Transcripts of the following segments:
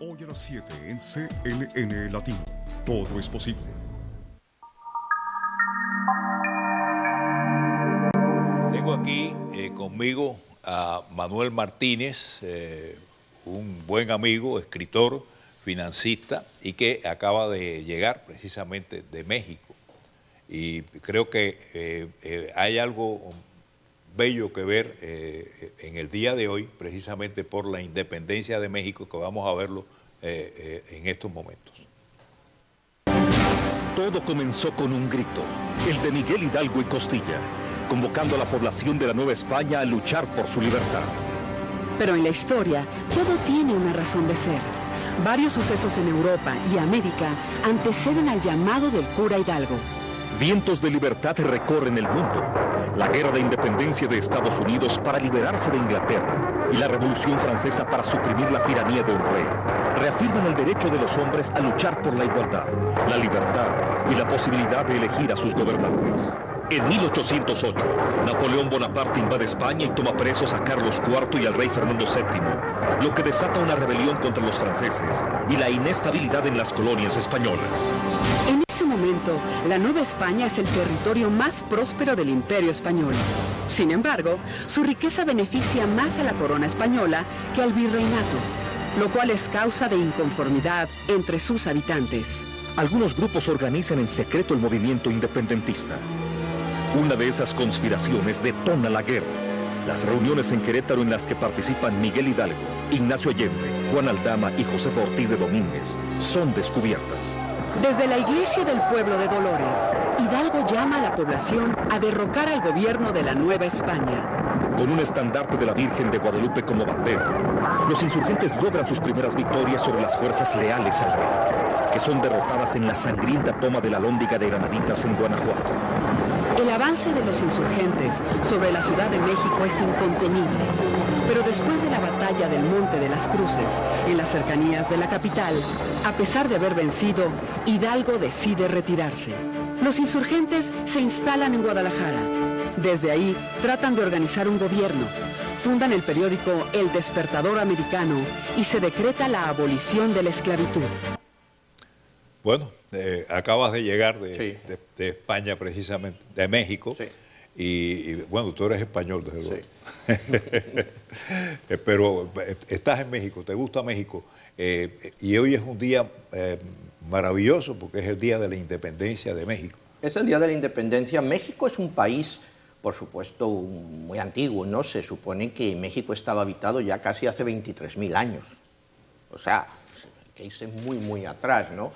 Hoy a las 7 en CNN Latino. Todo es posible. Tengo aquí conmigo a Manuel Martínez, un buen amigo, escritor, financista, y que acaba de llegar precisamente de México. Y creo que hay algo bello que ver en el día de hoy, precisamente por la independencia de México, que vamos a verlo en estos momentos. Todo comenzó con un grito, el de Miguel Hidalgo y Costilla, convocando a la población de la Nueva España a luchar por su libertad. Pero en la historia, todo tiene una razón de ser. Varios sucesos en Europa y América anteceden al llamado del cura Hidalgo. Vientos de libertad recorren el mundo. La guerra de independencia de Estados Unidos para liberarse de Inglaterra y la Revolución Francesa para suprimir la tiranía de un rey reafirman el derecho de los hombres a luchar por la igualdad, la libertad y la posibilidad de elegir a sus gobernantes. En 1808, Napoleón Bonaparte invade España y toma presos a Carlos IV y al rey Fernando VII, lo que desata una rebelión contra los franceses y la inestabilidad en las colonias españolas. En ese momento, la Nueva España es el territorio más próspero del Imperio Español. Sin embargo, su riqueza beneficia más a la corona española que al virreinato, lo cual es causa de inconformidad entre sus habitantes. Algunos grupos organizan en secreto el movimiento independentista. Una de esas conspiraciones detona la guerra. Las reuniones en Querétaro en las que participan Miguel Hidalgo, Ignacio Allende, Juan Aldama y Josefa Ortiz de Domínguez son descubiertas. Desde la iglesia del pueblo de Dolores, Hidalgo llama a la población a derrocar al gobierno de la Nueva España. Con un estandarte de la Virgen de Guadalupe como bandera, los insurgentes logran sus primeras victorias sobre las fuerzas leales al rey, que son derrotadas en la sangrienta toma de la Alhóndiga de Granaditas en Guanajuato. El avance de los insurgentes sobre la Ciudad de México es incontenible, pero después de la batalla del Monte de las Cruces, en las cercanías de la capital, a pesar de haber vencido, Hidalgo decide retirarse. Los insurgentes se instalan en Guadalajara. Desde ahí tratan de organizar un gobierno. Fundan el periódico El Despertador Americano y se decreta la abolición de la esclavitud. Bueno, acabas de llegar de España precisamente, de México, Sí. y bueno, tú eres español desde luego. Sí. Pero estás en México, te gusta México, y hoy es un día maravilloso porque es el día de la independencia de México. Es el Día de la Independencia. México es un país, por supuesto, muy antiguo, ¿no? Se supone que México estaba habitado ya casi hace 23.000 años. O sea, hay que irse muy, muy atrás, ¿no?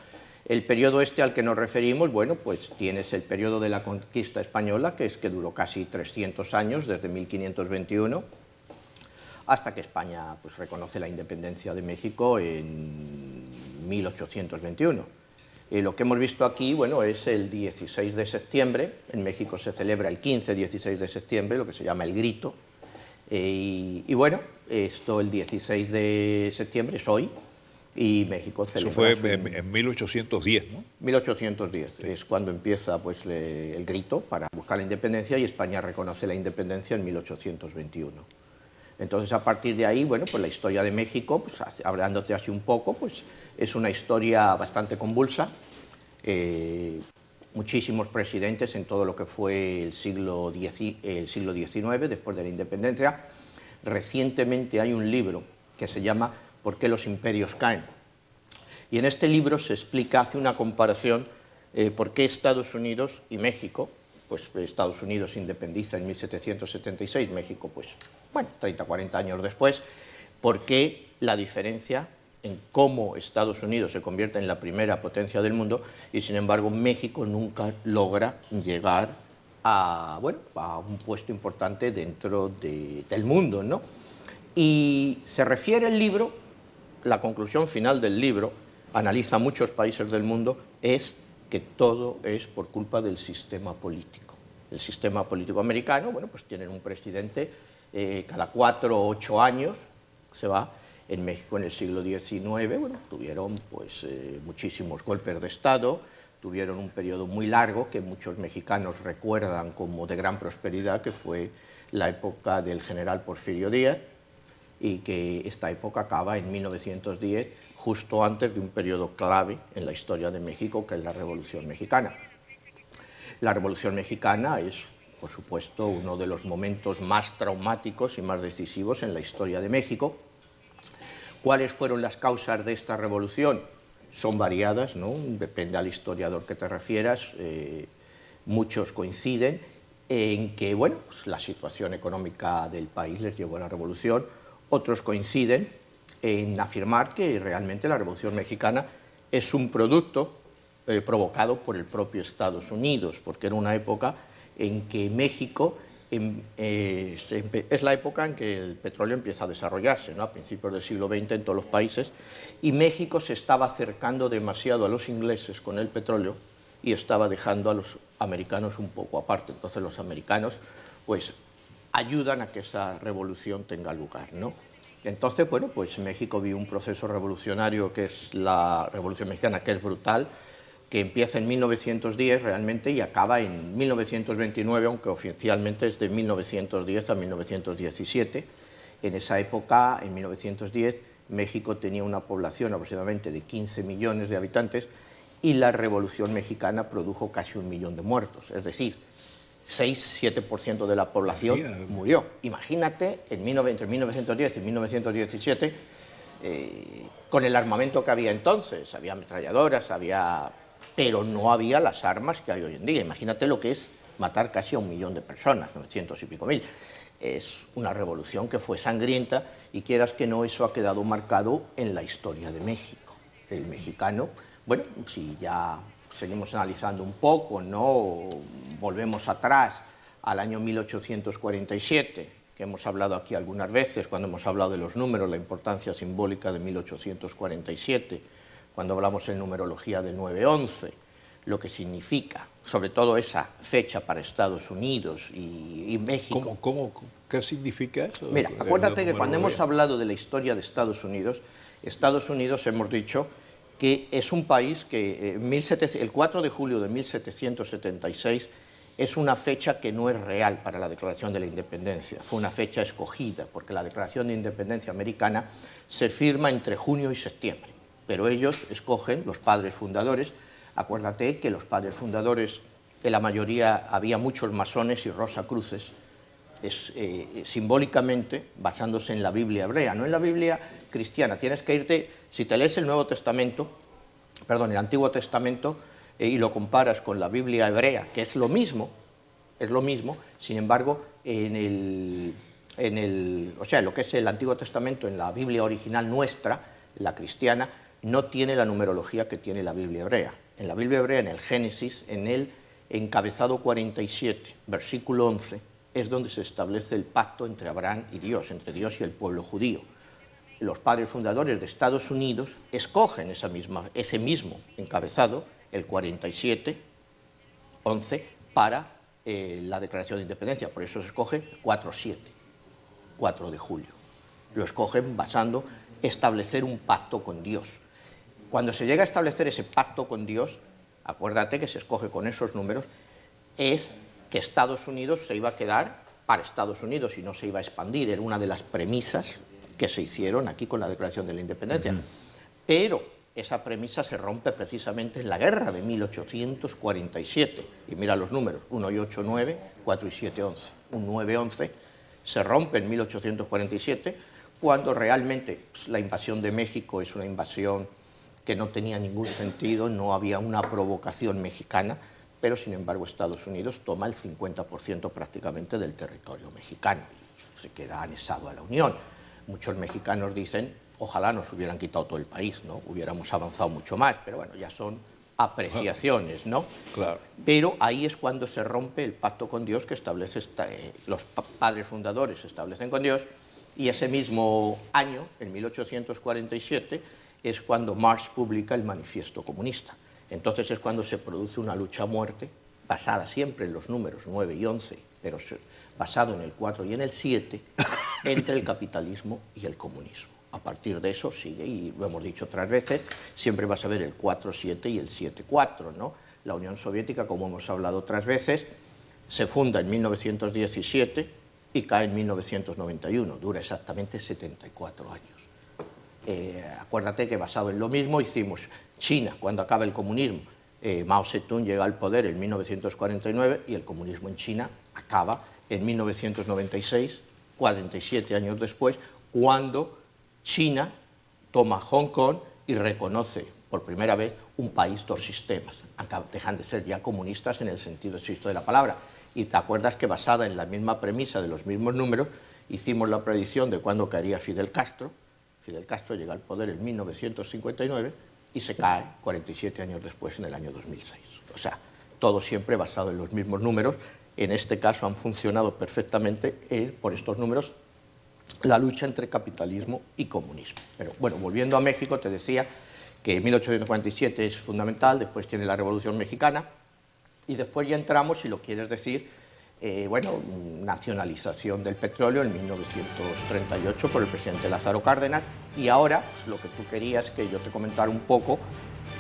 El periodo este al que nos referimos, bueno, pues tienes el periodo de la conquista española, que duró casi 300 años, desde 1521, hasta que España pues, reconoce la independencia de México en 1821. Lo que hemos visto aquí, bueno, es el 16 de septiembre, en México se celebra el 15-16 de septiembre, lo que se llama el Grito, y bueno, esto el 16 de septiembre es hoy, y México celebra... Eso fue en 1810, ¿no? 1810, Sí. es cuando empieza pues, el grito para buscar la independencia y España reconoce la independencia en 1821. Entonces, a partir de ahí, bueno, pues la historia de México, pues, hablándote así un poco, pues es una historia bastante convulsa. Muchísimos presidentes en todo lo que fue el siglo XIX, después de la independencia. Recientemente hay un libro que se llama ¿Por qué los imperios caen? Y en este libro se explica, hace una comparación, por qué Estados Unidos y México, pues Estados Unidos se independiza en 1776, México, pues, bueno, 30, 40 años después, por qué la diferencia en cómo Estados Unidos se convierte en la primera potencia del mundo y, sin embargo, México nunca logra llegar a, bueno, a un puesto importante dentro del mundo, ¿no? Y se refiere el libro, la conclusión final del libro, analiza muchos países del mundo, es que todo es por culpa del sistema político. El sistema político americano, bueno, pues tienen un presidente cada 4 o 8 años, se va. En México en el siglo XIX, bueno, tuvieron pues muchísimos golpes de Estado, tuvieron un periodo muy largo que muchos mexicanos recuerdan como de gran prosperidad, que fue la época del general Porfirio Díaz. y que esta época acaba en 1910, justo antes de un periodo clave en la historia de México, que es la Revolución Mexicana. La Revolución Mexicana es, por supuesto, uno de los momentos más traumáticos y más decisivos en la historia de México. ¿Cuáles fueron las causas de esta revolución? Son variadas, ¿no? Depende al historiador que te refieras. Muchos coinciden en que, bueno, pues la situación económica del país les llevó a la revolución. Otros coinciden en afirmar que realmente la Revolución Mexicana es un producto provocado por el propio Estados Unidos, porque era una época en que México es la época en que el petróleo empieza a desarrollarse, ¿no? A principios del siglo XX en todos los países, y México se estaba acercando demasiado a los ingleses con el petróleo y estaba dejando a los americanos un poco aparte. Entonces los americanos pues ayudan a que esa revolución tenga lugar, ¿no? Entonces, bueno, pues México vio un proceso revolucionario que es la Revolución Mexicana, que es brutal, que empieza en 1910 realmente y acaba en 1929, aunque oficialmente es de 1910 a 1917. En esa época, en 1910, México tenía una población aproximadamente de 15 millones de habitantes y la Revolución Mexicana produjo casi 1 millón de muertos, es decir, 6-7% de la población murió. Imagínate, entre 1910 y 1917, con el armamento que había entonces, había ametralladoras, pero no había las armas que hay hoy en día. Imagínate lo que es matar casi a 1 millón de personas, 900 y pico mil. Es una revolución que fue sangrienta y quieras que no, eso ha quedado marcado en la historia de México. El mexicano, bueno, si ya seguimos analizando un poco, ¿no? Volvemos atrás al año 1847, que hemos hablado aquí algunas veces, cuando hemos hablado de los números, la importancia simbólica de 1847, cuando hablamos en numerología del 9-11, lo que significa, sobre todo esa fecha para Estados Unidos y México. ¿Qué significa eso? Mira, acuérdate que cuando hemos hablado de la historia de Estados Unidos hemos dicho que es un país que el 4 de julio de 1776 es una fecha que no es real para la Declaración de la Independencia, fue una fecha escogida, porque la Declaración de Independencia americana se firma entre junio y septiembre, pero ellos escogen, los padres fundadores. Acuérdate que los padres fundadores, en la mayoría había muchos masones y rosacruces, simbólicamente basándose en la Biblia hebrea, no en la Biblia cristiana. Tienes que irte, si te lees el el Antiguo Testamento y lo comparas con la Biblia hebrea, que es lo mismo, sin embargo, lo que es el Antiguo Testamento, en la Biblia original nuestra, la cristiana, no tiene la numerología que tiene la Biblia hebrea. En la Biblia hebrea, en el Génesis, en el encabezado 47, versículo 11, es donde se establece el pacto entre Abraham y Dios, entre Dios y el pueblo judío. Los padres fundadores de Estados Unidos escogen ese mismo encabezado, el 47, 11, para la Declaración de Independencia. Por eso se escoge 4-7, 4 de julio. Lo escogen establecer un pacto con Dios. Cuando se llega a establecer ese pacto con Dios, acuérdate que se escoge con esos números, es que Estados Unidos se iba a quedar para Estados Unidos y no se iba a expandir. Era una de las premisas que se hicieron aquí con la Declaración de la Independencia. Pero esa premisa se rompe precisamente en la guerra de 1847. Y mira los números, 1 y 8, 9, 4 y 7, 11. Un 9-11 se rompe en 1847, cuando realmente la invasión de México es una invasión que no tenía ningún sentido, no había una provocación mexicana, pero sin embargo Estados Unidos toma el 50% prácticamente del territorio mexicano, se queda anexado a la Unión. Muchos mexicanos dicen, ojalá nos hubieran quitado todo el país, ¿no? Hubiéramos avanzado mucho más, pero bueno, ya son apreciaciones, ¿no? Claro. Pero ahí es cuando se rompe el pacto con Dios que establece los padres fundadores se establecen con Dios, y ese mismo año, en 1847, es cuando Marx publica el Manifiesto Comunista. Entonces es cuando se produce una lucha a muerte, basada siempre en los números 9 y 11, pero basado en el 4 y en el 7, entre el capitalismo y el comunismo. A partir de eso sigue, y lo hemos dicho otras veces, siempre vas a ver el 4-7 y el 7-4, ¿no? La Unión Soviética, como hemos hablado otras veces, se funda en 1917, y cae en 1991, dura exactamente 74 años. Acuérdate que basado en lo mismo hicimos China, cuando acaba el comunismo. Mao Zedong llega al poder en 1949 y el comunismo en China acaba en 1996, 47 años después, cuando China toma Hong Kong y reconoce por primera vez un país, dos sistemas. Dejan de ser ya comunistas en el sentido estricto de la palabra. Y te acuerdas que basada en la misma premisa de los mismos números, hicimos la predicción de cuándo caería Fidel Castro. Fidel Castro llega al poder en 1959 y se cae 47 años después, en el año 2006. O sea, todo siempre basado en los mismos números. En este caso han funcionado perfectamente por estos números la lucha entre capitalismo y comunismo. Pero bueno, volviendo a México, te decía que 1847 es fundamental, después tiene la Revolución Mexicana y después ya entramos, si lo quieres decir, nacionalización del petróleo en 1938 por el presidente Lázaro Cárdenas, y ahora, pues, lo que tú querías que yo te comentara un poco,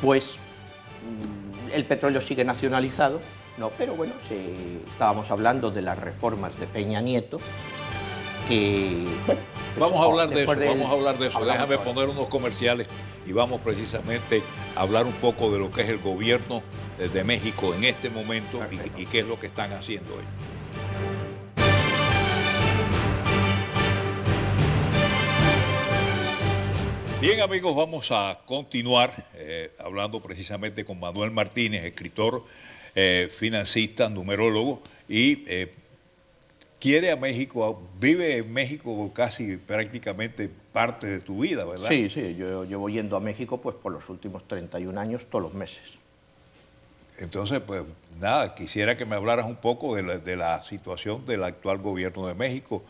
pues el petróleo sigue nacionalizado, ¿no? Pero bueno, estábamos hablando de las reformas de Peña Nieto, que... Bueno, vamos a hablar de eso, Déjame poner unos comerciales y vamos precisamente a hablar un poco de lo que es el gobierno de México en este momento y qué es lo que están haciendo ellos. Bien, amigos, vamos a continuar hablando precisamente con Manuel Martínez, escritor, financista, numerólogo, y quiere a México, vive en México casi prácticamente parte de tu vida, ¿verdad? Sí, sí, yo llevo yendo a México pues por los últimos 31 años, todos los meses. Entonces, pues nada, quisiera que me hablaras un poco de la situación del actual gobierno de México,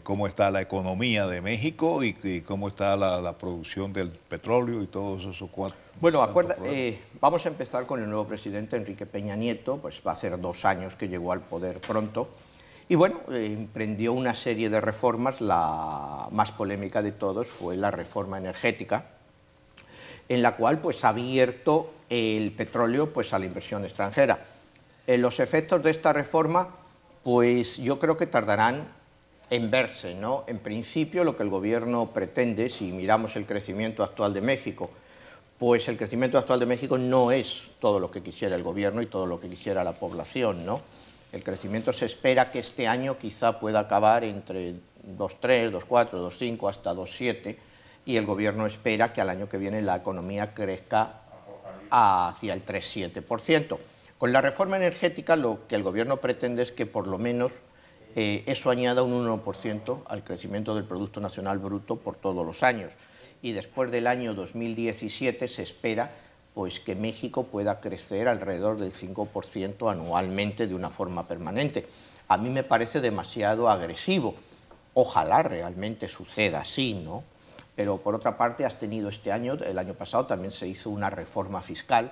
cómo está la economía de México y cómo está la producción del petróleo y todos esos cuatro. Bueno, vamos a empezar con el nuevo presidente, Enrique Peña Nieto, pues va a hacer 2 años que llegó al poder pronto, y bueno, emprendió una serie de reformas. La más polémica de todos fue la reforma energética, en la cual pues ha abierto el petróleo pues a la inversión extranjera. Los efectos de esta reforma, pues yo creo que tardarán en verse, ¿no? En principio, lo que el gobierno pretende, si miramos el crecimiento actual de México, pues el crecimiento actual de México no es todo lo que quisiera el gobierno y todo lo que quisiera la población, ¿no? El crecimiento se espera que este año quizá pueda acabar entre 2,3, 2,4, 2,5 hasta 2,7, y el gobierno espera que al año que viene la economía crezca hacia el 3,7%. Con la reforma energética lo que el gobierno pretende es que por lo menos eso añada un 1% al crecimiento del Producto Nacional Bruto por todos los años. Y después del año 2017 se espera pues, que México pueda crecer alrededor del 5% anualmente de una forma permanente. A mí me parece demasiado agresivo. Ojalá realmente suceda así, ¿no? Pero por otra parte has tenido este año, el año pasado también se hizo una reforma fiscal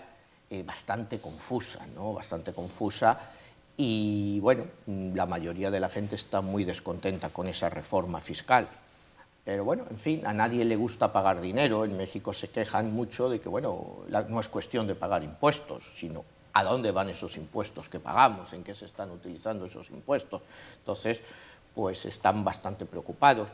bastante confusa, ¿no? Bastante confusa, y bueno, la mayoría de la gente está muy descontenta con esa reforma fiscal. Pero bueno, en fin, a nadie le gusta pagar dinero. En México se quejan mucho de que, bueno, no es cuestión de pagar impuestos, sino a dónde van esos impuestos que pagamos, en qué se están utilizando esos impuestos. Entonces, pues están bastante preocupados.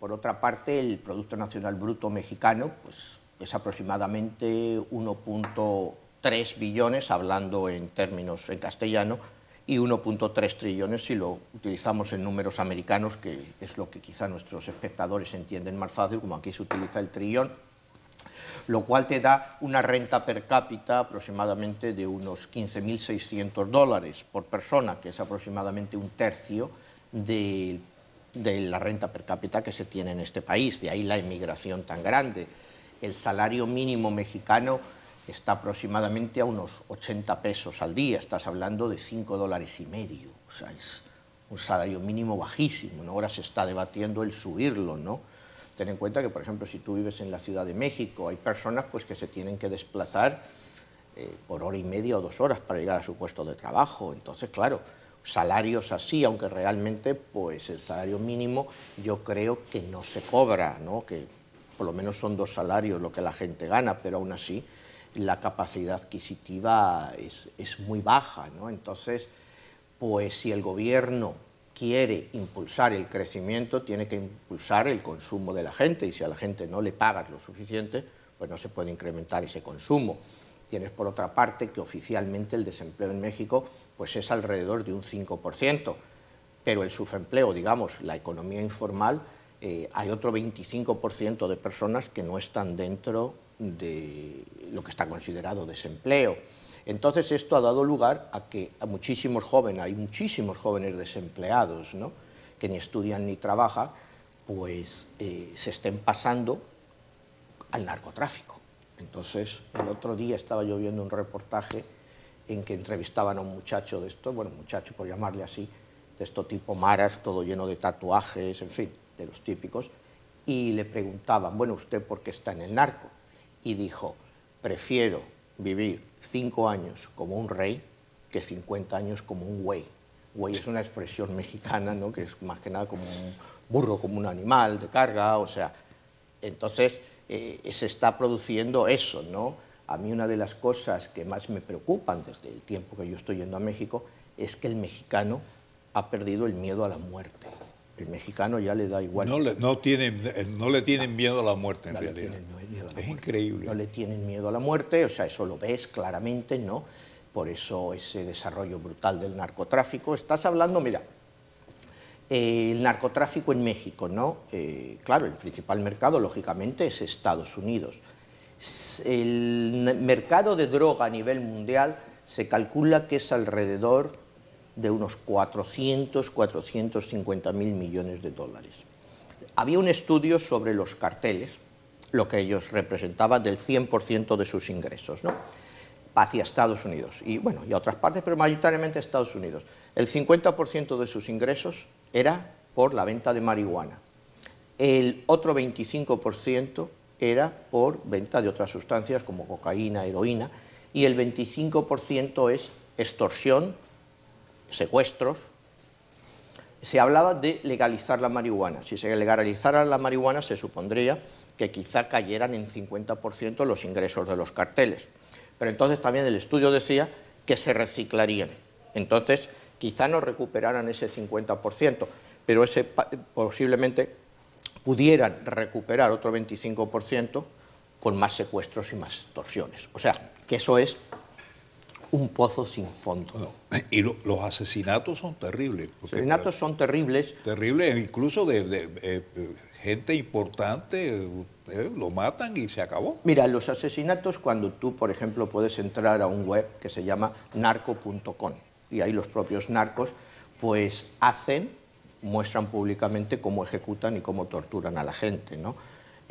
Por otra parte, el Producto Nacional Bruto mexicano pues, es aproximadamente 1,3 billones, hablando en términos en castellano, y 1,3 trillones si lo utilizamos en números americanos, que es lo que quizá nuestros espectadores entienden más fácil, como aquí se utiliza el trillón, lo cual te da una renta per cápita aproximadamente de unos $15.600 por persona, que es aproximadamente un tercio de la renta per cápita que se tiene en este país, de ahí la emigración tan grande. El salario mínimo mexicano está aproximadamente a unos 80 pesos al día, estás hablando de $5,50, o sea, es un salario mínimo bajísimo, ¿no? Ahora se está debatiendo el subirlo, ¿no? Ten en cuenta que, por ejemplo, si tú vives en la Ciudad de México, hay personas pues, que se tienen que desplazar por 1,5 o 2 horas para llegar a su puesto de trabajo. Entonces, claro, salarios así, aunque realmente pues, el salario mínimo yo creo que no se cobra, ¿no? Que por lo menos son 2 salarios lo que la gente gana, pero aún así la capacidad adquisitiva es muy baja, ¿no? Entonces, pues si el gobierno quiere impulsar el crecimiento, tiene que impulsar el consumo de la gente, y si a la gente no le pagas lo suficiente, pues no se puede incrementar ese consumo. Tienes por otra parte que oficialmente el desempleo en México pues es alrededor de un 5%, pero el subempleo, digamos, la economía informal, hay otro 25% de personas que no están dentro de lo que está considerado desempleo. Entonces esto ha dado lugar a que hay muchísimos jóvenes desempleados, ¿no?, que ni estudian ni trabajan, pues se estén pasando al narcotráfico. Entonces el otro día estaba yo viendo un reportaje en que entrevistaban a un muchacho de esto, bueno, muchacho por llamarle así, de esto tipo maras, todo lleno de tatuajes, en fin, de los típicos, y le preguntaban, bueno, ¿usted por qué está en el narco? Y dijo, prefiero vivir 5 años como un rey que 50 años como un güey. Güey es una expresión mexicana, ¿no?, que es más que nada como un burro, como un animal de carga, o sea, entonces se está produciendo eso, ¿no? A mí una de las cosas que más me preocupan desde el tiempo que yo estoy yendo a México es que el mexicano ha perdido el miedo a la muerte. El mexicano ya le da igual. No le tienen miedo a la muerte en realidad. Es increíble. No le tienen miedo a la muerte, o sea, eso lo ves claramente, ¿no? Por eso ese desarrollo brutal del narcotráfico. Estás hablando, mira, el narcotráfico en México, ¿no? Claro, el principal mercado, lógicamente, es Estados Unidos. El mercado de droga a nivel mundial se calcula que es alrededor de unos 450.000 millones de dólares. Había un estudio sobre los carteles, lo que ellos representaban del 100% de sus ingresos, ¿no?, hacia Estados Unidos, y bueno, y a otras partes, pero mayoritariamente Estados Unidos. El 50% de sus ingresos era por la venta de marihuana, el otro 25% era por venta de otras sustancias como cocaína, heroína, y el 25% es extorsión, secuestros. Se hablaba de legalizar la marihuana. Si se legalizara la marihuana se supondría que quizá cayeran en 50% los ingresos de los carteles. Pero entonces también el estudio decía que se reciclarían. Entonces quizá no recuperaran ese 50%, pero posiblemente pudieran recuperar otro 25% con más secuestros y más extorsiones. O sea, que eso es un pozo sin fondo. No, y los asesinatos son terribles. Los asesinatos son terribles. Terribles, incluso de gente importante, lo matan y se acabó. Mira, los asesinatos, cuando tú, por ejemplo, puedes entrar a un web que se llama narco.com, y ahí los propios narcos pues muestran públicamente cómo ejecutan y cómo torturan a la gente, ¿no?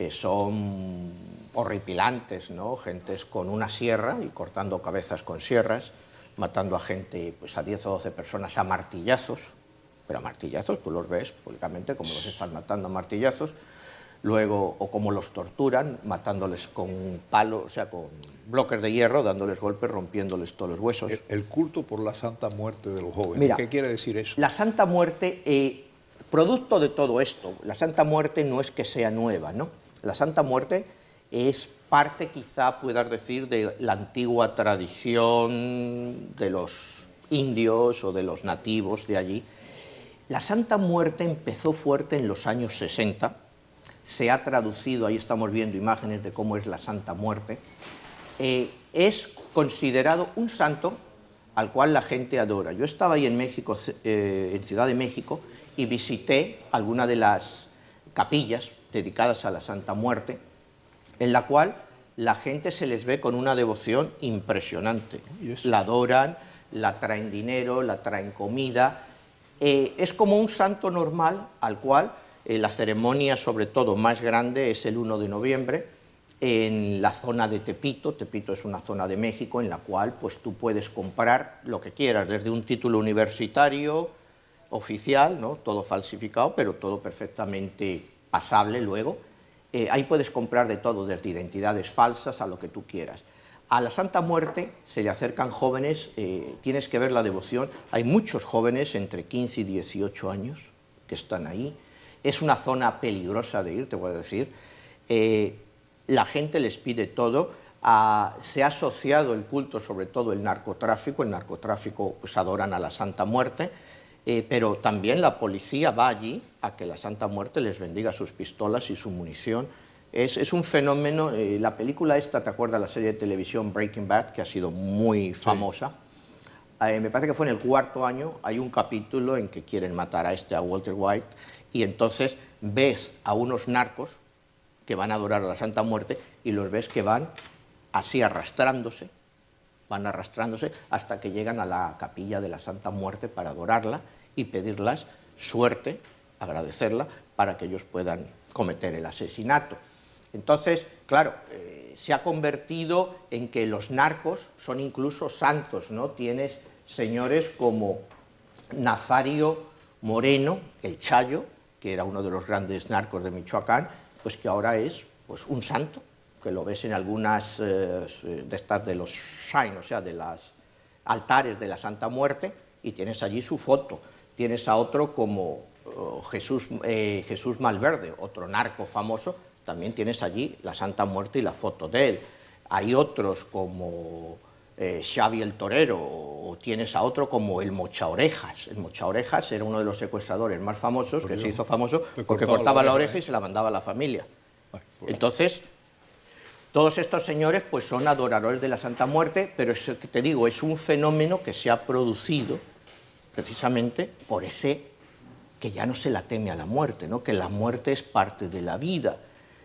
Son horripilantes, ¿no? Gentes con una sierra y cortando cabezas con sierras, matando a gente, pues a 10 o 12 personas a martillazos, pero a martillazos, tú los ves públicamente como los están matando a martillazos, luego, o como los torturan, matándoles con palos, o sea, con bloques de hierro, dándoles golpes, rompiéndoles todos los huesos. El culto por la Santa Muerte de los jóvenes. Mira, ¿qué quiere decir eso? La Santa Muerte, producto de todo esto, la Santa Muerte no es que sea nueva, ¿no? La Santa Muerte es parte, quizá puedas decir, de la antigua tradición de los indios o de los nativos de allí. La Santa Muerte empezó fuerte en los años 60, se ha traducido, ahí estamos viendo imágenes de cómo es la Santa Muerte, es considerado un santo al cual la gente adora. Yo estaba ahí en México, en Ciudad de México, y visité alguna de las capillas dedicadas a la Santa Muerte, en la cual la gente se les ve con una devoción impresionante. La adoran, la traen dinero, la traen comida. Es como un santo normal al cual la ceremonia, sobre todo más grande, es el 1 de noviembre en la zona de Tepito. Tepito es una zona de México en la cual pues, tú puedes comprar lo que quieras, desde un título universitario oficial, ¿no? Todo falsificado, pero todo perfectamente pasable luego. Ahí puedes comprar de todo, desde identidades falsas a lo que tú quieras. A la Santa Muerte se le acercan jóvenes, tienes que ver la devoción. Hay muchos jóvenes entre 15 y 18 años que están ahí. Es una zona peligrosa de ir, te voy a decir. La gente les pide todo. Se ha asociado el culto, sobre todo el narcotráfico. El narcotráfico, pues adoran a la Santa Muerte. pero también la policía va allí a que la Santa Muerte les bendiga sus pistolas y su munición. Es un fenómeno, la película esta, ¿te acuerdas? La serie de televisión Breaking Bad, que ha sido muy famosa. Me parece que fue en el 4º año, hay un capítulo en que quieren matar a Walter White, y entonces ves a unos narcos que van a adorar a la Santa Muerte y los ves que van así arrastrándose, hasta que llegan a la capilla de la Santa Muerte para adorarla y pedirles suerte, agradecerla, para que ellos puedan cometer el asesinato. Entonces, claro, se ha convertido en que los narcos son incluso santos, ¿no? Tienes señores como Nazario Moreno, el Chayo, que era uno de los grandes narcos de Michoacán, pues que ahora es pues, un santo, que lo ves en algunas de estas de los shrines, o sea, de los altares de la Santa Muerte, y tienes allí su foto. Tienes a otro como Jesús Malverde, otro narco famoso, también tienes allí la Santa Muerte y la foto de él. Hay otros como Xavi el Torero, o tienes a otro como el Mocha Orejas. El Mocha Orejas era uno de los secuestradores más famosos, que se hizo famoso porque cortaba la oreja y se la mandaba a la familia. Entonces, todos estos señores pues son adoradores de la Santa Muerte, pero es que te digo, es un fenómeno que se ha producido precisamente por ese que ya no se la teme a la muerte, ¿no? Que la muerte es parte de la vida.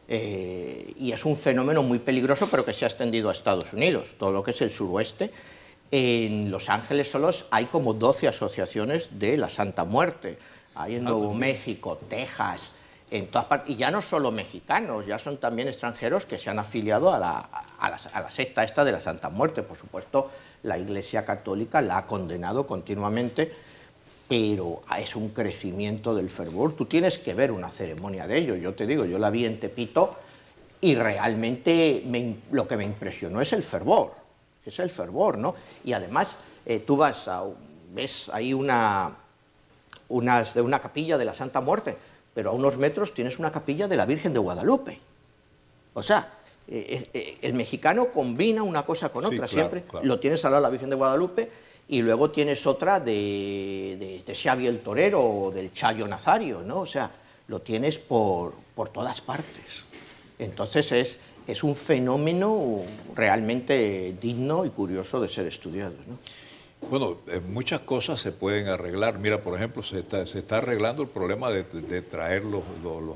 Y es un fenómeno muy peligroso, pero que se ha extendido a Estados Unidos, todo lo que es el suroeste. En Los Ángeles solos hay como 12 asociaciones de la Santa Muerte. Hay en Nuevo México, Texas, en todas partes. Y ya no solo mexicanos, ya son también extranjeros que se han afiliado a la secta esta de la Santa Muerte. Por supuesto, la Iglesia Católica la ha condenado continuamente, pero es un crecimiento del fervor. Tú tienes que ver una ceremonia de ello. Yo te digo, yo la vi en Tepito y realmente lo que me impresionó es el fervor, ¿no? Y además tú ves ahí una capilla de la Santa Muerte, pero a unos metros tienes una capilla de la Virgen de Guadalupe. O sea, el mexicano combina una cosa con otra, sí, siempre. Claro. Lo tienes al lado de la Virgen de Guadalupe, y luego tienes otra de Xavi el Torero o del Chayo Nazario, ¿no? O sea, lo tienes por todas partes. Entonces es un fenómeno realmente digno y curioso de ser estudiado, ¿no? Bueno, muchas cosas se pueden arreglar. Mira, por ejemplo, se está arreglando el problema de traer los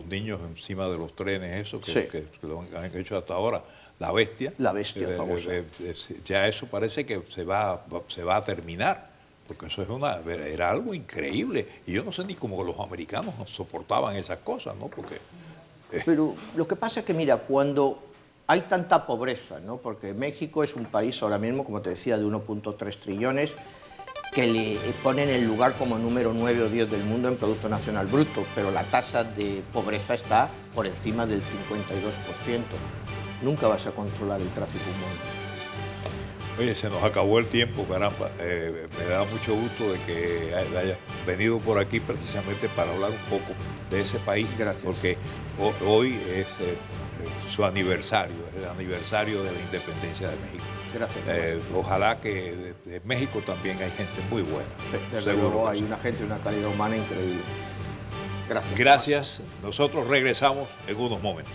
niños encima de los trenes, eso que lo han hecho hasta ahora. La bestia. La bestia famosa. Ya eso parece que se va a terminar, porque eso era algo increíble. Y yo no sé ni cómo los americanos no soportaban esas cosas, ¿no? Porque, Pero lo que pasa es que, mira, cuando hay tanta pobreza, ¿no? Porque México es un país ahora mismo, como te decía, de 1.3 trillones, que le ponen el lugar como número 9 o 10 del mundo en Producto Nacional Bruto, pero la tasa de pobreza está por encima del 52%. Nunca vas a controlar el tráfico humano. Oye, se nos acabó el tiempo, caramba. Me da mucho gusto de que hayas venido por aquí precisamente para hablar un poco de ese país. Gracias. Porque hoy es su aniversario, es el aniversario de la independencia de México. Gracias. Ojalá que de México también hay gente muy buena. Sí, desde luego hay una gente, una calidad humana increíble. Gracias. Gracias. Nosotros regresamos en unos momentos.